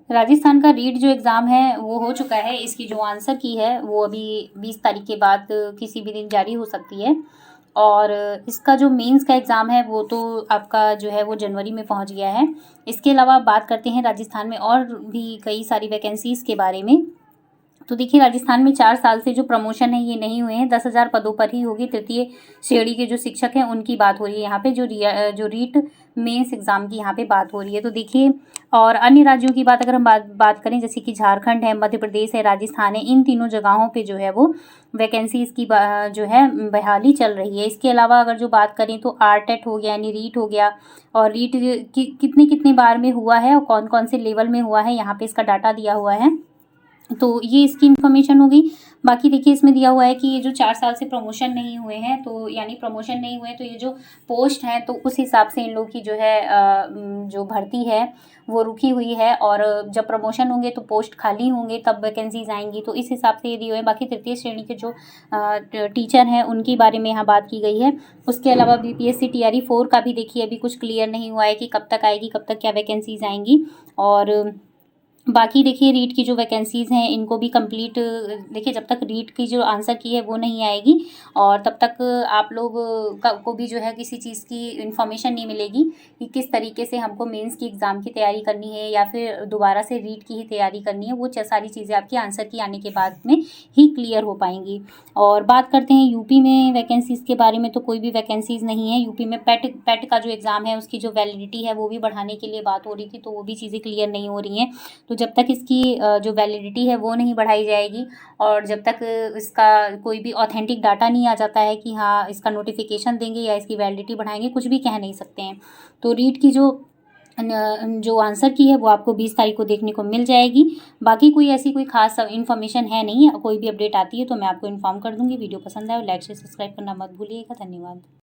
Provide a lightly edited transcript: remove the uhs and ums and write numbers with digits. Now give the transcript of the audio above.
राजस्थान का रीट जो एग्ज़ाम है वो हो चुका है। इसकी जो आंसर की है वो अभी 20 तारीख के बाद किसी भी दिन जारी हो सकती है। और इसका जो मेंस का एग्ज़ाम है वो तो आपका जो है वो जनवरी में पहुंच गया है। इसके अलावा बात करते हैं राजस्थान में और भी कई सारी वैकेंसीज़ के बारे में। तो देखिए, राजस्थान में 4 साल से जो प्रमोशन है ये नहीं हुए हैं। 10,000 पदों पर ही होगी। तृतीय श्रेणी के जो शिक्षक हैं उनकी बात हो रही है यहाँ पे। जो रीट मेंस एग्ज़ाम की यहाँ पे बात हो रही है। तो देखिए, और अन्य राज्यों की बात अगर हम बात करें, जैसे कि झारखंड है, मध्य प्रदेश है, राजस्थान है, इन तीनों जगहों पे जो है वो वैकेंसीज़ की जो है बहाली चल रही है। इसके अलावा अगर जो बात करें तो आरटेट हो गया, यानी रीट हो गया, और रीट कितनी बार में हुआ है और कौन कौन से लेवल में हुआ है, यहाँ पे इसका डाटा दिया हुआ है। तो ये इसकी इन्फॉर्मेशन हो गई। बाकी देखिए, इसमें दिया हुआ है कि ये जो 4 साल से प्रमोशन नहीं हुए हैं, तो यानी प्रमोशन नहीं हुए, तो ये जो पोस्ट हैं तो उस हिसाब से इन लोग की जो है जो भर्ती है वो रुकी हुई है। और जब प्रमोशन होंगे तो पोस्ट खाली होंगे, तब वैकेंसीज आएंगी। तो इस हिसाब से ये दिए हुए हैं। बाकी तृतीय श्रेणी के जो टीचर हैं उनके बारे में यहाँ बात की गई है। उसके अलावा बीपीएससी टीआरई 4 का भी देखिए अभी कुछ क्लियर नहीं हुआ है कि कब तक आएगी, कब तक क्या वैकेंसीज आएंगी। और बाकी देखिए, रीट की जो वैकेंसीज़ हैं इनको भी कंप्लीट, देखिए जब तक रीट की जो आंसर की है वो नहीं आएगी और तब तक आप लोग को भी जो है किसी चीज़ की इन्फॉर्मेशन नहीं मिलेगी कि किस तरीके से हमको मेंस की एग्ज़ाम की तैयारी करनी है या फिर दोबारा से रीट की ही तैयारी करनी है। वो सारी चीज़ें आपकी आंसर की आने के बाद में ही क्लियर हो पाएंगी। और बात करते हैं यूपी में वैकेंसीज़ के बारे में, तो कोई भी वैकेंसीज़ नहीं है यूपी में। पेट का जो एग्ज़ाम है उसकी जो वैलिडिटी है वो भी बढ़ाने के लिए बात हो रही थी, तो वो भी चीज़ें क्लियर नहीं हो रही हैं। तो जब तक इसकी जो वैलिडिटी है वो नहीं बढ़ाई जाएगी और जब तक इसका कोई भी ऑथेंटिक डाटा नहीं आ जाता है कि हाँ इसका नोटिफिकेशन देंगे या इसकी वैलिडिटी बढ़ाएंगे, कुछ भी कह नहीं सकते हैं। तो रीट की जो आंसर की है वो आपको 20 तारीख को देखने को मिल जाएगी। बाकी कोई ऐसी कोई खास इन्फॉर्मेशन है नहीं। कोई भी अपडेट आती है तो मैं आपको इन्फॉर्म कर दूंगी। वीडियो पसंद आए लाइक से सब्सक्राइब करना मत भूलिएगा। धन्यवाद।